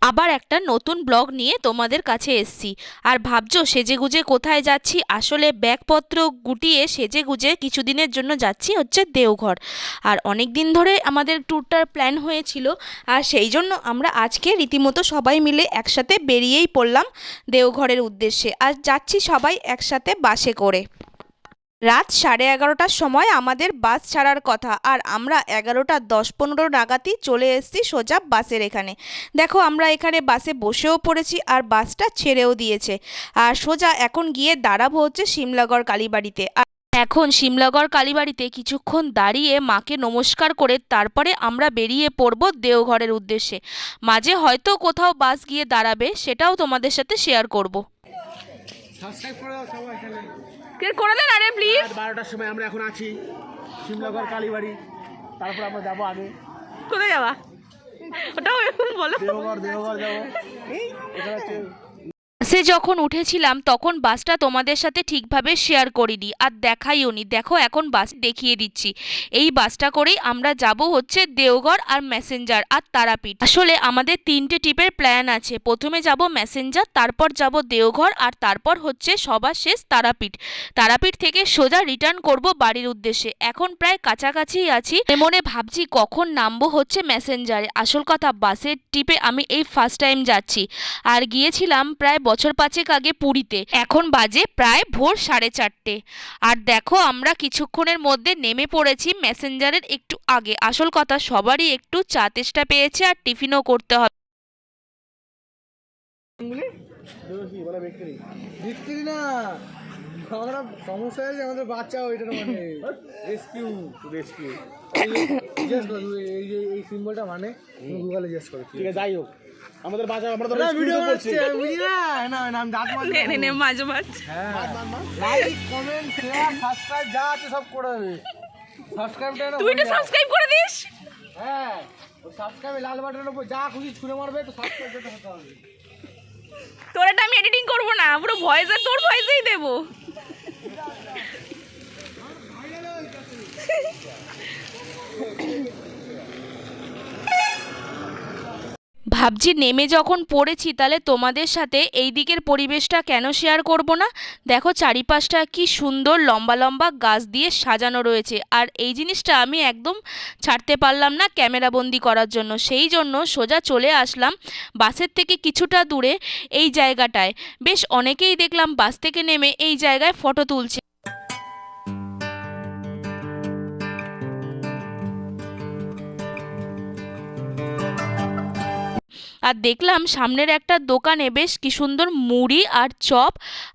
আবার একটা নতুন ব্লগ নিয়ে তোমাদের কাছে এসেছি। আর ভাবছো সেজেগুজে কোথায় যাচ্ছি? আসলে ব্যাগপত্র গুটিয়ে সেজেগুজে কিছুদিনের জন্য যাচ্ছি হচ্ছে দেওঘর। আর অনেক দিন ধরে আমাদের ট্যুরটার প্ল্যান হয়েছিল, আর সেই জন্য আমরা আজকে রীতিমতো সবাই মিলে একসাথে বেরিয়েই পড়লাম দেওঘরের উদ্দেশ্যে। আর যাচ্ছি সবাই একসাথে বাসে করে। রাত 11:30টার সময় আমাদের বাস ছাড়ার কথা, আর আমরা 11:10-15 নাগাদই চলে এসেছি সোজা বাসের এখানে। দেখো আমরা এখানে বাসে বসেও পড়েছি আর বাসটা ছেড়েও দিয়েছে। আর সোজা এখন গিয়ে দাঁড়াবো হচ্ছে শিমলাগড় কালীবাড়িতে। আর এখন শিমলাগড় কালীবাড়িতে কিছুক্ষণ দাঁড়িয়ে মাকে নমস্কার করে তারপরে আমরা বেরিয়ে পড়ব দেওঘরের উদ্দেশ্যে। মাঝে হয়তো কোথাও বাস গিয়ে দাঁড়াবে, সেটাও তোমাদের সাথে শেয়ার করব। সাবস্ক্রাইব করে দাও সবাই তাহলে। কে করে দেন আরে প্লিজ। রাত 12টার সময় আমরা এখন আছি শিমলাগড় কালীবাড়ি, তারপর আমরা যাবো আগে কোথায় যাবা ওটাও বলো। দেওঘর যাবো। এখানে হচ্ছে বাসে যখন উঠেছিলাম তখন বাসটা তোমাদের সাথে ঠিকভাবে শেয়ার করিনি আর দেখাইও নি। দেখো এখন বাস দেখিয়ে দিচ্ছি। এই বাসটা করেই আমরা যাব হচ্ছে দেওঘর আর ম্যাসেঞ্জার আর তারাপীঠ। আসলে আমাদের 3টে ট্রিপের প্ল্যান আছে। প্রথমে যাব ম্যাসেঞ্জার, তারপর যাব দেওঘর, আর তারপর হচ্ছে সবার শেষ তারাপীঠ। তারাপীঠ থেকে সোজা রিটার্ন করব বাড়ির উদ্দেশ্যে। এখন প্রায় কাছাকাছিই আছি, মনে ভাবছি কখন নামবো হচ্ছে ম্যাসেঞ্জারে। আসল কথা, বাসের ট্রিপে আমি এই ফার্স্ট টাইম যাচ্ছি। আর গিয়েছিলাম প্রায় বছর 5 আগে পুরীতে। এখন বাজে প্রায় ভোর 4:30। আর দেখো আমরা কিছুক্ষণের মধ্যে নেমে পড়েছি ম্যাসেঞ্জারের একটু আগে। আসল কথা, সবারই একটু চা তেষ্টা পেয়েছে আর টিফিনও করতে হবে। কি বলে বিক্রি না, আমরা সমস্যা হয়েছে আমাদের বাচ্চা ওইটার মানে রেস্কিউ জিজ্ঞেস করো এই যে এই সিম্বলটা মানে গুগলে জিজ্ঞেস করো। ঠিক আছে, যাই হোক আমাদের বাচ্চা, আমরা তো ভিডিও করছি বুঝি না। না আমি দাঁত মারছি নে মাঝে হ্যাঁ, লাইক কমেন্ট শেয়ার সাবস্ক্রাইব যা আছে সব করে দেবে। সাবস্ক্রাইবটা না, তুই তো সাবস্ক্রাইব করে দিস। হ্যাঁ ওই সাবস্ক্রাইবে লাল বাটনের উপর যা খুশি ছুঁড়ে মারবে, তো সাবস্ক্রাইব করতে হবে। তোরটা আমি এডিটিং করব না, পুরো ভয়েস আর তোর ভয়েসেই দেবো। ভাবছি নেমে যখন পড়েছি তাহলে তোমাদের সাথে এই দিকের পরিবেশটা কেন শেয়ার করব না। দেখো চারিপাশটা কি সুন্দর লম্বা লম্বা গাছ দিয়ে সাজানো রয়েছে। আর এই জিনিসটা আমি একদম ছাড়তে পারলাম না ক্যামেরাবন্দি করার জন্য, সেই জন্য সোজা চলে আসলাম বাসের থেকে কিছুটা দূরে এই জায়গাটায়। বেশ অনেকেই দেখলাম বাস থেকে নেমে এই জায়গায় ফটো তুলছে। আর দেখলাম সামনের একটা দোকানে বেশ কি সুন্দর মুড়ি আর চপ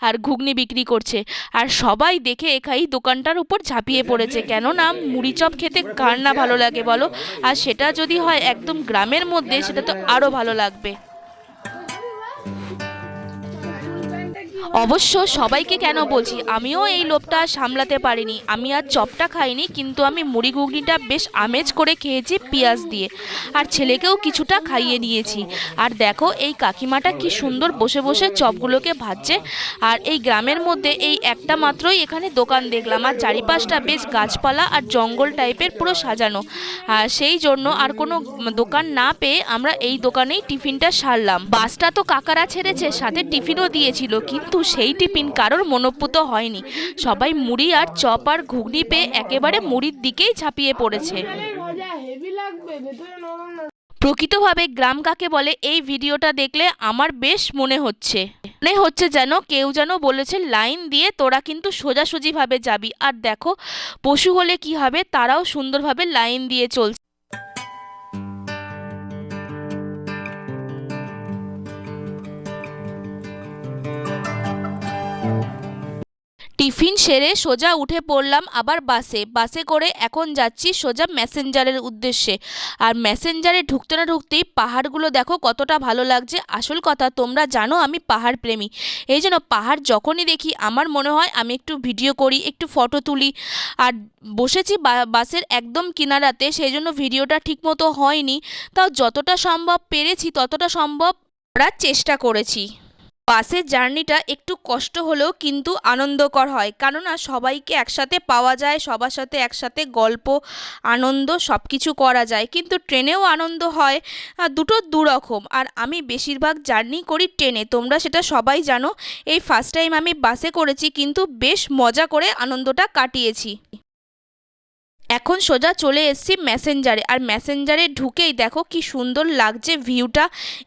আর ঘুগনি বিক্রি করছে। আর সবাই দেখে এই দোকানটার উপর ঝাঁপিয়ে পড়েছে, কেননা মুড়ি চপ খেতে কার না ভালো লাগে বলো। আর সেটা যদি হয় একদম গ্রামের মধ্যে, সেটা তো আরও ভালো লাগবে। অবশ্য সবাইকে কেন বলছি, আমিও এই লোভটা সামলাতে পারিনি। আমি আর চপটা খাইনি, কিন্তু আমি মুড়ি ঘুগনিটা বেশ আমেজ করে খেয়েছি পেঁয়াজ দিয়ে। আর ছেলেকেও কিছুটা খাইয়ে নিয়েছি। আর দেখো এই কাকিমাটা কি সুন্দর বসে বসে চপগুলোকে ভাজছে। আর এই গ্রামের মধ্যে এই একটা মাত্রই এখানে দোকান দেখলাম, আর চারিপাশটা বেশ গাছপালা আর জঙ্গল টাইপের পুরো সাজানো। আর সেই জন্য আর কোনো দোকান না পেয়ে আমরা এই দোকানেই টিফিনটা সারলাম। বাসটা তো কাকারা ছেড়েছে, সাথে টিফিনও দিয়েছিল, কিন্তু সেই টিফিন কারোর মনোপুত হয়নি। সবাই মুড়ি আর চপ আর ঘুগনি পেয়ে একেবারে মুড়ির দিকেই ঝাঁপিয়ে পড়েছে। প্রকৃতভাবে গ্রাম কাকে বলে এই ভিডিওটা দেখলে আমার বেশ মনে হচ্ছে যেন কেউ যেন বলেছে লাইন দিয়ে তোরা কিন্তু সোজাসুজিভাবে যাবি। আর দেখো পশু হলে কি হবে, তারাও সুন্দরভাবে লাইন দিয়ে চলছে। টিফিন সেরে সোজা উঠে পড়লাম আবার বাসে করে এখন যাচ্ছি সোজা ম্যাসেঞ্জারের উদ্দেশ্যে। আর ম্যাসেঞ্জারে ঢুকতে না ঢুকতেই পাহাড়গুলো দেখো কতটা ভালো লাগছে। আসল কথা, তোমরা জানো আমি পাহাড় প্রেমী, এই জন্য পাহাড় যখনই দেখি আমার মনে হয় আমি একটু ভিডিও করি, একটু ফটো তুলি। আর বসেছি বাসের একদম কিনারাতে, সেই জন্য ভিডিওটা ঠিকমতো হয়নি, তাও যতটা সম্ভব পেরেছি ততটা সম্ভব করার চেষ্টা করেছি। বাসের জার্নিটা একটু কষ্ট হলেও কিন্তু আনন্দকর হয়, কেননা সবাইকে একসাথে পাওয়া যায়, সবার সাথে একসাথে গল্প আনন্দ সব কিছু করা যায়। কিন্তু ট্রেনেও আনন্দ হয়, দুটো দুরকম। আর আমি বেশিরভাগ জার্নি করি ট্রেনে, তোমরা সেটা সবাই জানো। এই ফার্স্ট টাইম আমি বাসে করেছি, কিন্তু বেশ মজা করে আনন্দটা কাটিয়েছি। এখন সোজা চলে এসেছি ম্যাসেঞ্জারে, আর ম্যাসেঞ্জারে ঢুকেই দেখো কি সুন্দর লাগছে ভিউটা।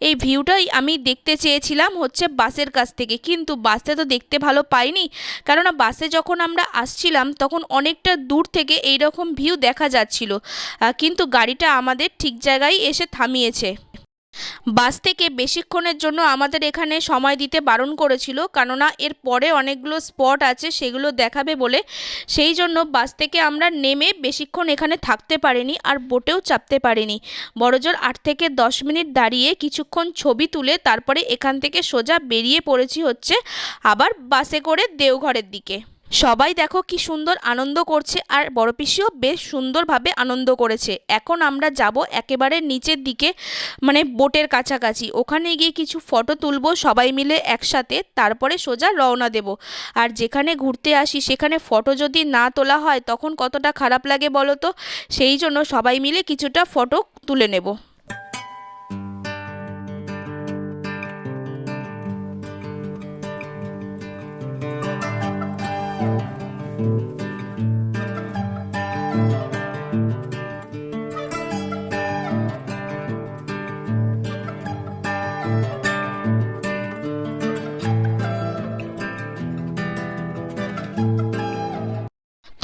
এই ভিউটাই আমি দেখতে চেয়েছিলাম হচ্ছে বাসের কাছ থেকে, কিন্তু বাসে তো দেখতে ভালো পাইনি, কেননা বাসে যখন আমরা আসছিলাম তখন অনেকটা দূর থেকে এই রকম ভিউ দেখা যাচ্ছিল, কিন্তু গাড়িটা আমাদের ঠিক জায়গায় এসে থামিয়েছে। বাস থেকে বেশিক্ষণের জন্য আমাদের এখানে সময় দিতে বারণ করেছিল, কেননা এর পরে অনেকগুলো স্পট আছে সেগুলো দেখাবে বলে। সেই জন্য বাস থেকে আমরা নেমে বেশিক্ষণ এখানে থাকতে পারিনি, আর বোটেও চাপতে পারিনি। বড়জোর 8 থেকে 10 মিনিট দাঁড়িয়ে কিছুক্ষণ ছবি তুলে তারপরে এখান থেকে সোজা বেরিয়ে পড়েছি হচ্ছে আবার বাসে করে দেওঘরের দিকে। সবাই দেখো কি সুন্দর আনন্দ করছে, আর বড় পিসিও বেশ সুন্দরভাবে আনন্দ করেছে। এখন আমরা যাব একেবারে নিচের দিকে, মানে বোটের কাছাকাছি। ওখানে গিয়ে কিছু ফটো তুলবো সবাই মিলে একসাথে, তারপরে সোজা রওনা দেব। আর যেখানে ঘুরতে আসি সেখানে ফটো যদি না তোলা হয় তখন কতটা খারাপ লাগে বলো তো। সেই জন্য সবাই মিলে কিছুটা ফটো তুলে নেব।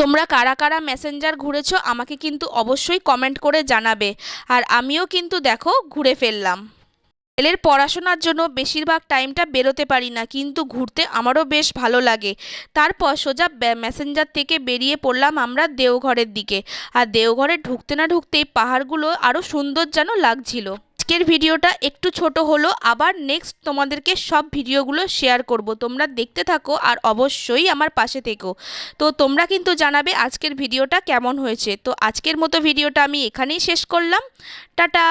তোমরা কারা কারা ম্যাসেঞ্জার ঘুরেছো আমাকে কিন্তু অবশ্যই কমেন্ট করে জানাবে। আর আমিও কিন্তু দেখো ঘুরে ফেললাম। ছেলের পড়াশোনার জন্য বেশিরভাগ টাইমটা বেরোতে পারি না, কিন্তু ঘুরতে আমারও বেশ ভালো লাগে। তারপর সোজা ম্যাসেঞ্জার থেকে বেরিয়ে পড়লাম আমরা দেওঘরের দিকে। আর দেওঘরে ঢুকতে না ঢুকতেই পাহাড়গুলো আরও সুন্দর যেন লাগছিল। আজকের ভিডিওটা একটু ছোট হলো, আবার নেক্সট তোমাদেরকে সব ভিডিওগুলো শেয়ার করব, তোমরা দেখতে থাকো আর অবশ্যই আমার পাশে থেকো। তো তোমরা কিন্তু জানাবে আজকের ভিডিওটা কেমন হয়েছে। তো আজকের মতো ভিডিওটা আমি এখানেই শেষ করলাম। টাটা।